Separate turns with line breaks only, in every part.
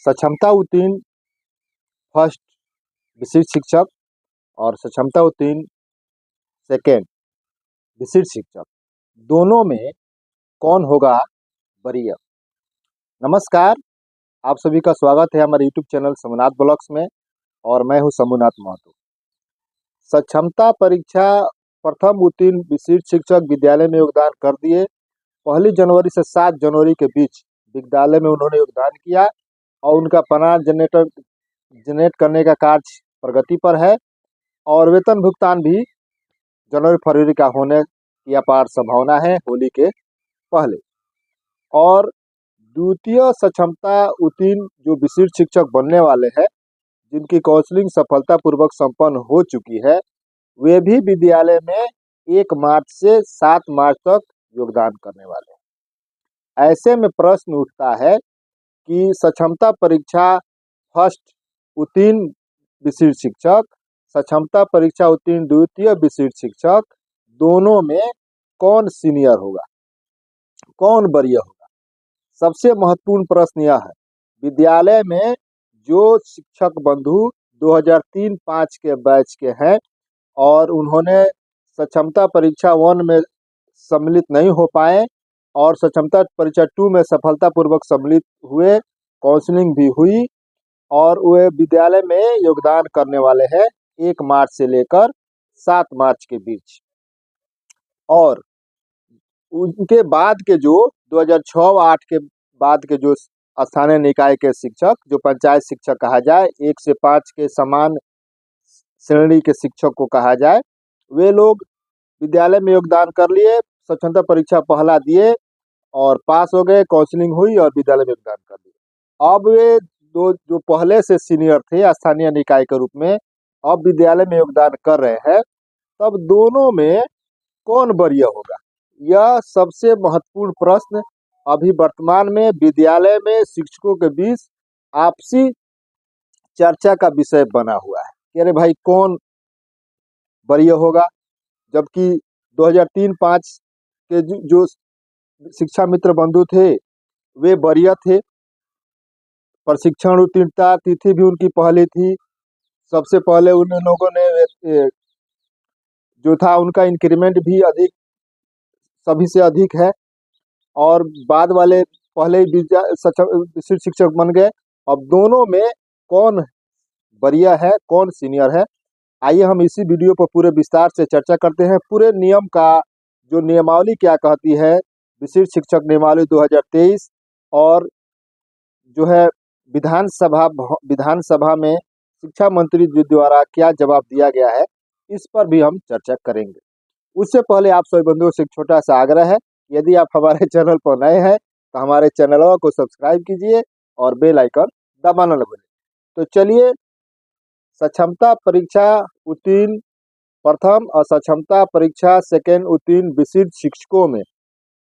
सक्षमता उत्तीर्ण फर्स्ट विशिष्ट शिक्षक और सक्षमता उत्तीर्ण सेकेंड विशिष्ट शिक्षक, दोनों में कौन होगा वरीय। नमस्कार, आप सभी का स्वागत है हमारे यूट्यूब चैनल शंभुनाथ ब्लॉग्स में और मैं हूं शंभुनाथ महतो। सक्षमता परीक्षा प्रथम उत्तीर्ण विशिष्ट शिक्षक विद्यालय में योगदान कर दिए। 1 जनवरी से 7 जनवरी के बीच विद्यालय में उन्होंने योगदान किया और उनका पनार जनरेट करने का कार्य प्रगति पर है और वेतन भुगतान भी जनवरी फरवरी का होने की अपार संभावना है होली के पहले। और द्वितीय सक्षमता उत्तीर्ण जो विशिष्ट शिक्षक बनने वाले हैं, जिनकी काउंसलिंग सफलतापूर्वक संपन्न हो चुकी है, वे भी विद्यालय में 1 मार्च से 7 मार्च तक योगदान करने वाले हैं। ऐसे में प्रश्न उठता है कि सक्षमता परीक्षा फर्स्ट उत्तीर्ण विशिष्ट शिक्षक, सक्षमता परीक्षा उत्तीर्ण द्वितीय विशिष्ट शिक्षक, दोनों में कौन सीनियर होगा, कौन वरीय होगा। सबसे महत्वपूर्ण प्रश्न यह है, विद्यालय में जो शिक्षक बंधु 2003-05 के बैच के हैं और उन्होंने सक्षमता परीक्षा 1 में सम्मिलित नहीं हो पाए और सक्षमता परीक्षा 2 में सफलतापूर्वक सम्मिलित हुए, काउंसलिंग भी हुई और वे विद्यालय में योगदान करने वाले हैं 1 मार्च से लेकर 7 मार्च के बीच। और उनके बाद के जो 2006-08 के बाद के जो स्थानीय निकाय के शिक्षक, जो पंचायत शिक्षक कहा जाए, 1 से 5 के समान श्रेणी के शिक्षक को कहा जाए, वे लोग विद्यालय में योगदान कर लिए, सक्षमता परीक्षा पहला दिए और पास हो गए, काउंसलिंग हुई और विद्यालय में योगदान कर दिए। अब वे दो जो पहले से सीनियर थे स्थानीय निकाय के रूप में, अब विद्यालय में योगदान कर रहे हैं, तब दोनों में कौन वरीय होगा, यह सबसे महत्वपूर्ण प्रश्न अभी वर्तमान में विद्यालय में शिक्षकों के बीच आपसी चर्चा का विषय बना हुआ है कि अरे भाई कौन वरीय होगा। जबकि 2003-05 के जो शिक्षा मित्र बंधु थे वे वरीय थे, प्रशिक्षण उत्तीर्णता तिथि भी उनकी पहली थी, सबसे पहले उन लोगों ने जो था उनका इंक्रीमेंट भी अधिक, सभी से अधिक है और बाद वाले पहले विशिष्ट शिक्षक बन गए। अब दोनों में कौन वरीय है, कौन सीनियर है, आइए हम इसी वीडियो पर पूरे विस्तार से चर्चा करते हैं। पूरे नियम का जो नियमावली क्या कहती है, विशिष्ट शिक्षक नियमावली 2023 और जो है विधानसभा में शिक्षा मंत्री जी द्वारा क्या जवाब दिया गया है, इस पर भी हम चर्चा करेंगे। उससे पहले आप सभी बंधुओं से एक छोटा सा आग्रह है, यदि आप हमारे चैनल पर नए हैं तो हमारे चैनलों को सब्सक्राइब कीजिए और बेल आइकन दबाना न भूलें। तो चलिए, सक्षमता परीक्षा उत्तीर्ण प्रथम और सक्षमता परीक्षा सेकेंड उत्तीर्ण विशिष्ट शिक्षकों में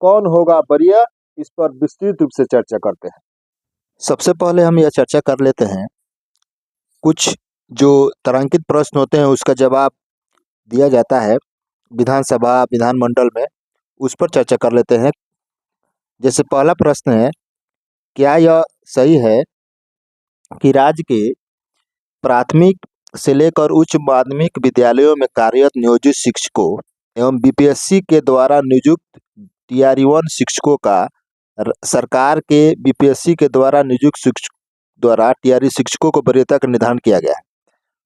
कौन होगा वरीय, इस पर विस्तृत रूप से चर्चा करते हैं।
सबसे पहले हम यह चर्चा कर लेते हैं, कुछ जो तारांकित प्रश्न होते हैं उसका जवाब दिया जाता है विधानसभा विधानमंडल में, उस पर चर्चा कर लेते हैं। जैसे पहला प्रश्न है, क्या यह सही है कि राज्य के प्राथमिक से लेकर उच्च माध्यमिक विद्यालयों में कार्यरत नियोजित शिक्षकों एवं बीपीएससी के द्वारा नियुक्त TRE-1 शिक्षकों का सरकार के बीपीएससी के द्वारा नियुक्त शिक्षक द्वारा TRE शिक्षकों को वरीयता का निर्धारण किया गया है।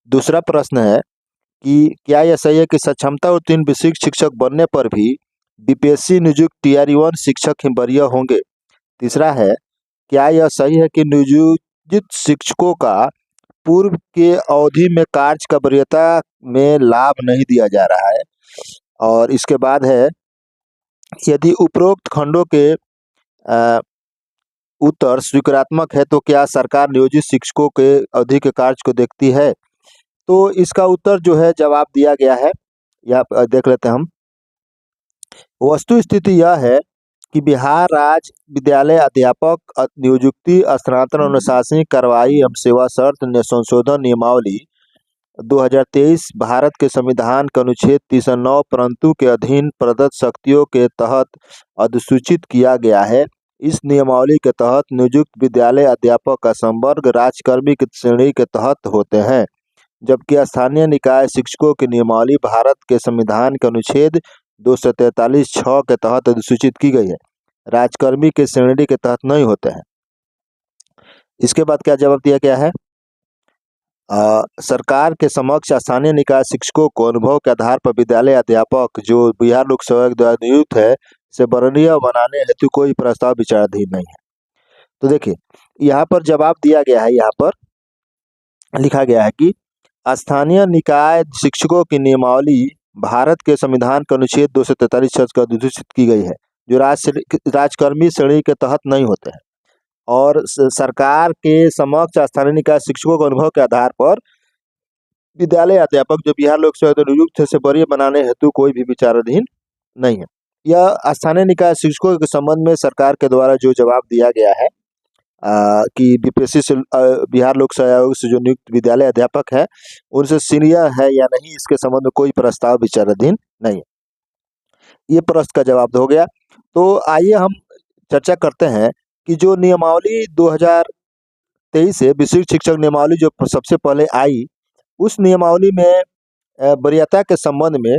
दूसरा प्रश्न है कि क्या यह सही है कि सक्षमता उत्तीर्ण विशिष्ट शिक्षक बनने पर भी बीपीएससी नियुक्त TRE-1 शिक्षक ही वरीय होंगे। तीसरा है, क्या यह सही है कि नियोजित शिक्षकों का पूर्व के अवधि में कार्य का वरीयता में लाभ नहीं दिया जा रहा है। और इसके बाद है, यदि उपरोक्त खंडों के उत्तर स्वीकारात्मक है तो क्या सरकार नियोजित शिक्षकों के अवधि के कार्य को देखती है। तो इसका उत्तर जो है जवाब दिया गया है, यह देख लेते हैं हम। वस्तु स्थिति यह है कि बिहार राज्य विद्यालय अध्यापक नियुक्ति स्थानांतरण अनुशासनिक कार्रवाई एवं सेवा शर्त संशोधन नियमावली 2023 भारत के संविधान के अनुच्छेद 309 परंतु के अधीन प्रदत्त शक्तियों के तहत अधिसूचित किया गया है। इस नियमावली के तहत नियुक्त विद्यालय अध्यापक का संवर्ग राज्यकर्मी की श्रेणी के तहत होते हैं, जबकि स्थानीय निकाय शिक्षकों की नियमावली भारत के संविधान के अनुच्छेद 243(6) के तहत अधिसूचित की गई है, राज्यकर्मी के श्रेणी के तहत नहीं होते हैं। इसके बाद क्या जवाब दिया गया है? सरकार के समक्ष स्थानीय निकाय शिक्षकों को अनुभव के आधार पर विद्यालय अध्यापक जो बिहार लोक सेवा आयोग द्वारा नियुक्त है से वर्णीय बनाने हेतु कोई प्रस्ताव विचाराधीन नहीं है। तो देखिए यहाँ पर जवाब दिया गया है, यहाँ पर लिखा गया है कि स्थानीय निकाय शिक्षकों की नियमावली भारत के संविधान के अनुच्छेद 243(6) का अधिसूचित की गई है, जो राज्यकर्मी श्रेणी के तहत नहीं होते हैं, और सरकार के समक्ष स्थानीय निकाय शिक्षकों के अनुभव के आधार पर विद्यालय अध्यापक जो बिहार लोक सेवा आयोग नियुक्त है से वरीय बनाने हेतु कोई भी विचाराधीन नहीं है। यह स्थानीय निकाय शिक्षकों के संबंध में सरकार के द्वारा जो जवाब दिया गया है कि बीपीएससी से बिहार लोक सेवा आयोग से जो नियुक्त विद्यालय अध्यापक है उनसे सीनियर है या नहीं, इसके संबंध में कोई प्रस्ताव विचाराधीन नहीं है। ये प्रश्न का जवाब हो गया। तो आइए हम चर्चा करते हैं कि जो नियमावली 2023 से विशिष्ट शिक्षक नियमावली जो सबसे पहले आई, उस नियमावली में वरीयता के संबंध में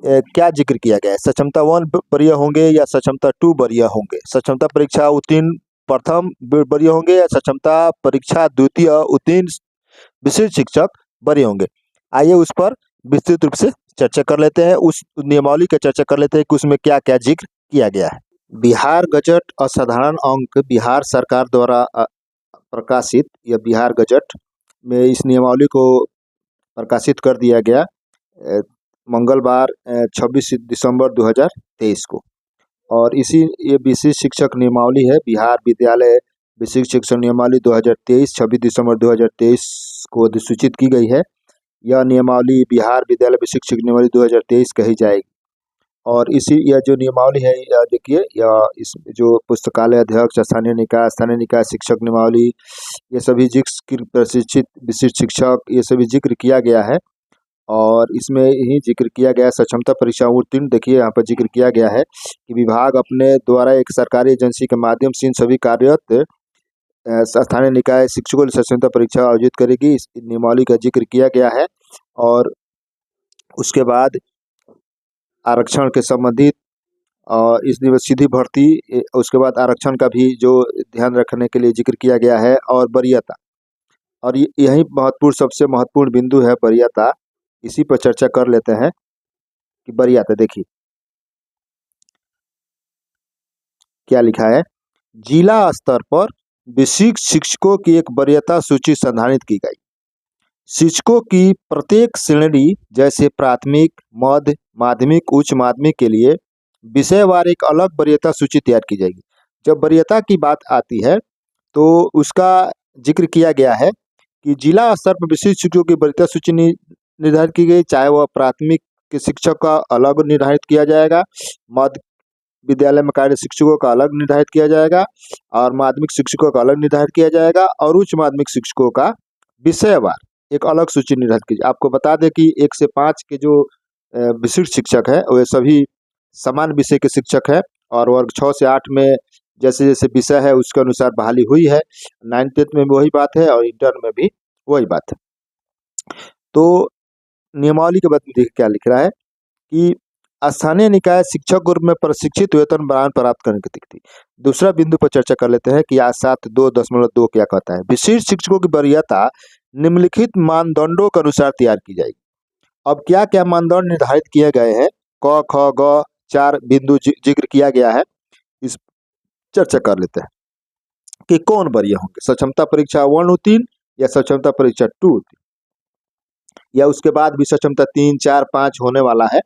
क्या जिक्र किया गया है? सक्षमता 1 वरीय होंगे या सक्षमता 2 वरीय होंगे? सक्षमता परीक्षा उत्तीर्ण प्रथम वरीय होंगे या सक्षमता परीक्षा द्वितीय उत्तीर्ण विशिष्ट शिक्षक वरीय होंगे? आइए उस पर विस्तृत रूप से चर्चा कर लेते हैं, उस नियमावली की चर्चा कर लेते हैं कि उसमें क्या क्या जिक्र किया गया है। बिहार गजट असाधारण अंक बिहार सरकार द्वारा प्रकाशित, या बिहार गजट में इस नियमावली को प्रकाशित कर दिया गया मंगलवार 26 दिसंबर 2023 को, और ये विशिष्ट शिक्षक नियमावली है बिहार विद्यालय विशिष्ट शिक्षक नियमावली 2023 26 दिसंबर 2023 को अधिसूचित की गई है। यह नियमावली बिहार विद्यालय विशिष्ट शिक्षक नियमावली 2023 कही जाएगी, और यह जो नियमावली है, यह देखिए, यह इस जो पुस्तकालय अध्यक्ष स्थानीय निकाय शिक्षक नियमावली, ये सभी जिक्र प्रशिक्षित विशिष्ट शिक्षक, ये सभी जिक्र किया गया है, और इसमें ही जिक्र किया गया सक्षमता परीक्षा उत्तीर्ण। देखिए यहाँ पर जिक्र किया गया है कि विभाग अपने द्वारा एक सरकारी एजेंसी के माध्यम से इन सभी कार्यरत स्थानीय निकाय शिक्षकों की सक्षमता परीक्षा आयोजित करेगी, इस नियमावली का जिक्र किया गया है। और उसके बाद आरक्षण के संबंधित इस सीधी भर्ती, उसके बाद आरक्षण का भी जो ध्यान रखने के लिए जिक्र किया गया है, और वरीयता, और यही सबसे महत्वपूर्ण बिंदु है वरीयता। इसी पर चर्चा कर लेते हैं कि वरीयता देखिए क्या लिखा है। जिला स्तर पर विशिष्ट शिक्षकों की एक वरीयता सूची संधारित की गई। शिक्षकों की प्रत्येक श्रेणी जैसे प्राथमिक, मध्य माध्यमिक, उच्च माध्यमिक के लिए विषयवार एक अलग वरीयता सूची तैयार की जाएगी। जब वरीयता की बात आती है तो उसका जिक्र किया गया है कि जिला स्तर पर विशिष्ट शिक्षकों की वरीयता सूची निर्धारित की गई, चाहे वह प्राथमिक के शिक्षक का अलग निर्धारित किया जाएगा, मध्य विद्यालय में कार्य शिक्षकों का अलग निर्धारित किया जाएगा, और माध्यमिक शिक्षकों का अलग निर्धारित किया जाएगा, और उच्च माध्यमिक शिक्षकों का विषयवार एक अलग सूची निर्धारित की। आपको बता दें कि 1 से 5 के जो विशिष्ट शिक्षक है वे सभी समान विषय के शिक्षक है, और वर्ग 6 से 8 में जैसे जैसे विषय है उसके अनुसार बहाली हुई है। 9th-10th में भी वही बात है, और इंटर में भी वही बात है। तो नियमावली के बाद देखिए क्या लिख रहा है कि स्थानीय निकाय शिक्षक ग्रुप में प्रशिक्षित वेतन प्रमाण प्राप्त करने की तिथि। दूसरा बिंदु पर चर्चा कर लेते हैं कि आज 7.2.2 क्या कहता है। विशिष्ट शिक्षकों की वरीयता निम्नलिखित मानदंडों के अनुसार तैयार की जाएगी। अब क्या क्या मानदंड निर्धारित किए गए हैं, क ख ग 4 बिंदु जिक्र किया गया है, इस चर्चा कर लेते हैं कि कौन वरीय होंगे। सक्षमता परीक्षा 1 उत्तीर्ण या सक्षमता परीक्षा 2 उत्तीर्ण, या उसके बाद भी सक्षमता 3, 4, 5 होने वाला है,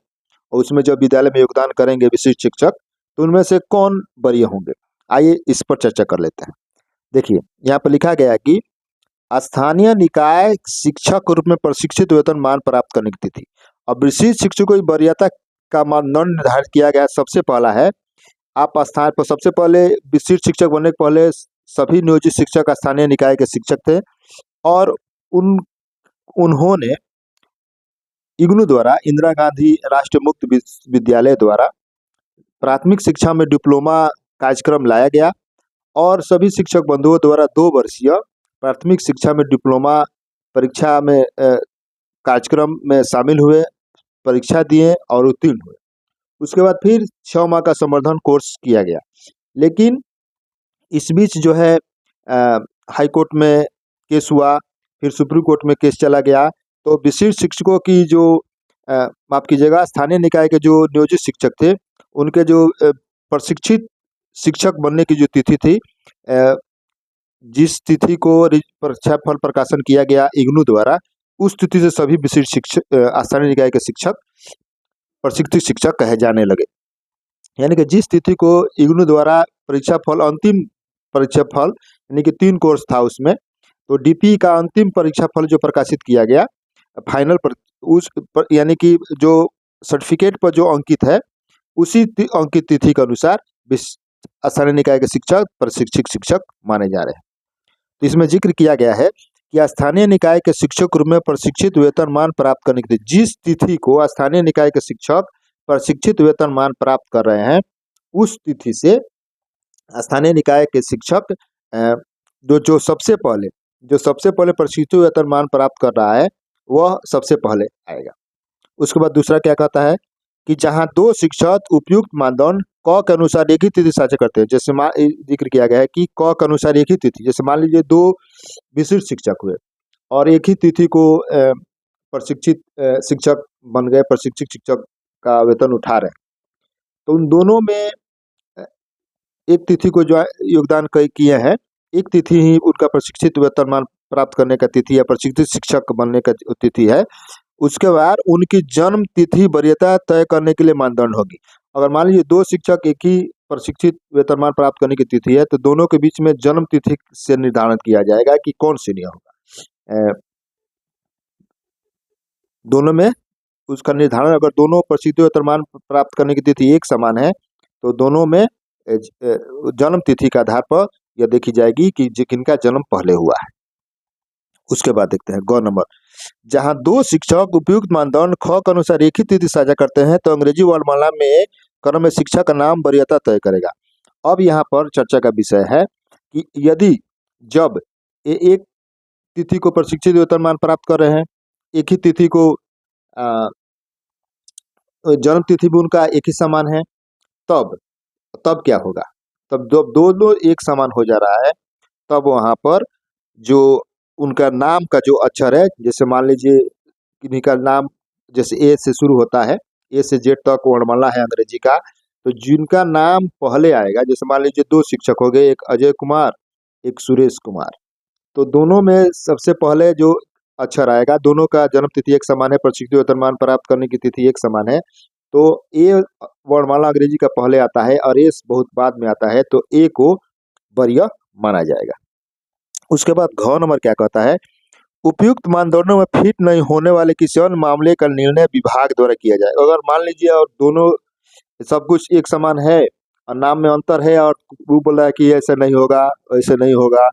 और उसमें जो विद्यालय में योगदान करेंगे विशिष्ट शिक्षक, तो उनमें से कौन वरीय होंगे। आइए इस पर चर्चा कर लेते हैं। देखिए यहाँ पर लिखा गया है कि स्थानीय निकाय शिक्षक के रूप में प्रशिक्षित वेतन मान प्राप्त करने की तिथि। अब विशिष्ट शिक्षकों की वरीयता का मानदंड निर्धारित किया गया। सबसे पहला है, आप स्थान पर सबसे पहले विशिष्ट शिक्षक बनने के पहले सभी नियोजित शिक्षक स्थानीय निकाय के शिक्षक थे, और उन्होंने इग्नू द्वारा, इंदिरा गांधी राष्ट्रीय मुक्त विद्यालय द्वारा प्राथमिक शिक्षा में डिप्लोमा कार्यक्रम लाया गया, और सभी शिक्षक बंधुओं द्वारा 2 वर्षीय प्राथमिक शिक्षा में डिप्लोमा परीक्षा में कार्यक्रम में शामिल हुए, परीक्षा दिए और उत्तीर्ण हुए। उसके बाद फिर 6 माह का संवर्धन कोर्स किया गया। लेकिन इस बीच जो है हाई कोर्ट में केस हुआ, फिर सुप्रीम कोर्ट में केस चला गया। तो विशिष्ट शिक्षकों की जो माफ़ कीजिएगा, स्थानीय निकाय के जो नियोजित शिक्षक थे, उनके जो प्रशिक्षित शिक्षक बनने की जो तिथि थी, जिस तिथि को परीक्षा फल प्रकाशन किया गया इग्नू द्वारा, उस तिथि से सभी विशिष्ट शिक्षक स्थानीय निकाय के शिक्षक प्रशिक्षित शिक्षक कहे जाने लगे। यानी कि जिस तिथि को इग्नू द्वारा परीक्षा फल, अंतिम परीक्षा फल, यानी कि 3 कोर्स था उसमें, तो डीपी का अंतिम परीक्षा फल जो प्रकाशित किया गया फाइनल पर, उस पर यानी कि जो सर्टिफिकेट पर जो अंकित है, उसी अंकित तिथि के अनुसार स्थानीय निकाय के शिक्षक प्रशिक्षित शिक्षक माने जा रहे हैं। तो इसमें जिक्र किया गया है कि स्थानीय निकाय के शिक्षक रूप में प्रशिक्षित वेतनमान प्राप्त करने के लिए जिस तिथि को स्थानीय निकाय के शिक्षक प्रशिक्षित वेतनमान प्राप्त कर रहे हैं, उस तिथि से स्थानीय निकाय के शिक्षक जो सबसे पहले प्रशिक्षित वेतनमान प्राप्त कर रहा है, वह सबसे पहले आएगा। उसके बाद दूसरा क्या कहता है कि जहां 2 शिक्षक उपयुक्त मानदंड क के अनुसार एक ही तिथि साझा करते हैं, जैसे जिक्र किया गया है कि क के अनुसार एक ही तिथि, जैसे मान लीजिए 2 विशिष्ट शिक्षक हुए और एक ही तिथि को प्रशिक्षित शिक्षक बन गए, प्रशिक्षित शिक्षक का वेतन उठा रहे हैं, तो उन दोनों में एक तिथि को जो योगदान किए हैं, एक तिथि ही उनका प्रशिक्षित वेतनमान प्राप्त करने का तिथि या प्रशिक्षित शिक्षक बनने का तिथि है। उसके बाद उनकी जन्म तिथि वरीयता तय करने के लिए मानदंड होगी। अगर मान लीजिए 2 शिक्षक एक ही प्रशिक्षित वेतनमान प्राप्त करने की तिथि है, तो दोनों के बीच में जन्म तिथि से निर्धारण किया जाएगा कि कौन सीनियर होगा। दोनों में उसका निर्धारण, अगर दोनों प्रशिक्षित वेतनमान प्राप्त करने की तिथि एक समान है, तो दोनों में जन्म तिथि के आधार पर यह देखी जाएगी कि किनका जन्म पहले हुआ है। उसके बाद देखते हैं ग नंबर, जहां 2 शिक्षक उपयुक्त मानदंड ख के अनुसार एक ही तिथि साझा करते हैं, तो अंग्रेजी वर्णमाला में क्रम में शिक्षा का नाम वरीयता तय करेगा। अब यहाँ पर चर्चा का विषय है कि यदि जब एक तिथि को प्रशिक्षित वेतनमान प्राप्त कर रहे हैं, एक ही तिथि को जन्म तिथि भी उनका एक ही समान है, तब क्या होगा? तब दोनों एक समान हो जा रहा है, तब वहाँ पर जो उनका नाम का जो अक्षर है, जैसे मान लीजिए किन्हीं का नाम जैसे ए से शुरू होता है, ए से जेड तक वर्णमाला है अंग्रेजी का, तो जिनका नाम पहले आएगा, जैसे मान लीजिए 2 शिक्षक हो गए, एक अजय कुमार, एक सुरेश कुमार, तो दोनों में सबसे पहले जो अक्षर आएगा, दोनों का जन्म तिथि एक समान है, प्रशिक्षित वेतनमान प्राप्त करने की तिथि एक समान है, तो ए वर्णमाला अंग्रेजी का पहले आता है और एस बहुत बाद में आता है, तो ए को वरीय माना जाएगा। उसके बाद घ नंबर क्या कहता है, उपयुक्त मानदंडों में फिट नहीं होने वाले किसी अन्य मामले का निर्णय विभाग द्वारा किया जाए। अगर मान लीजिए और दोनों सब कुछ एक समान है और नाम में अंतर है, और वो बोल रहा है कि ऐसा नहीं होगा, ऐसे नहीं होगा,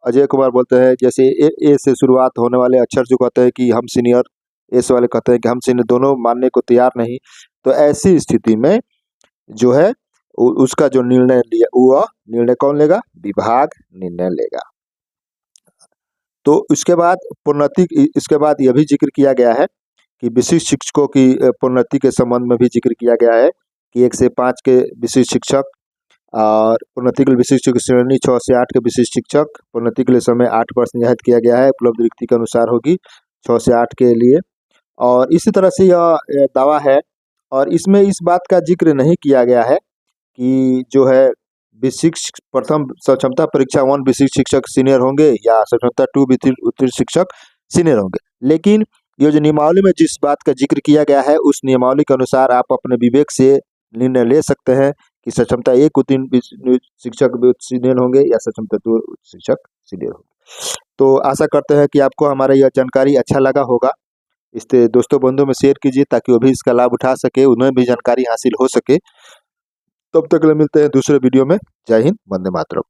अजय कुमार बोलते हैं जैसे ए से शुरुआत होने वाले अक्षर जो कहते हैं कि हम सीनियर, एस वाले कहते हैं कि हम सीनियर, दोनों मानने को तैयार नहीं, तो ऐसी स्थिति में जो है उसका जो निर्णय लिया, वह निर्णय कौन लेगा? विभाग निर्णय लेगा। तो इसके बाद प्रोन्नति, इसके बाद यह भी जिक्र किया गया है कि विशिष्ट शिक्षकों की प्रोन्नति के संबंध में भी जिक्र किया गया है कि 1 से 5 के विशिष्ट शिक्षक, और प्रोन्नति के लिए विशिष्ट शिक्षक श्रेणी 6 से 8 के विशिष्ट शिक्षक, प्रोन्नति के लिए समय 8% निर्धारित किया गया है, उपलब्ध रिक्ति के अनुसार होगी 6 से 8 के लिए। और इसी तरह से यह दावा है, और इसमें इस बात का जिक्र नहीं किया गया है कि जो है विशिष्ट प्रथम सक्षमता परीक्षा 1 विशिष्ट शिक्षक सीनियर होंगे या सक्षमता 2 उत्तीर्ण शिक्षक सीनियर होंगे, लेकिन ये जो नियमावली में जिस बात का जिक्र किया गया है, उस नियमावली के अनुसार आप अपने विवेक से निर्णय ले सकते हैं कि सक्षमता 1 उत्तीर्ण शिक्षक सीनियर होंगे या सक्षमता 2 शिक्षक सीनियर होंगे। तो आशा करते हैं कि आपको हमारा यह जानकारी अच्छा लगा होगा। इससे दोस्तों बंधुओं में शेयर कीजिए ताकि वो भी इसका लाभ उठा सके, उन्हें भी जानकारी हासिल हो सके। तब तक के लिए मिलते हैं दूसरे वीडियो में। जय हिंद, वंदे मातरम।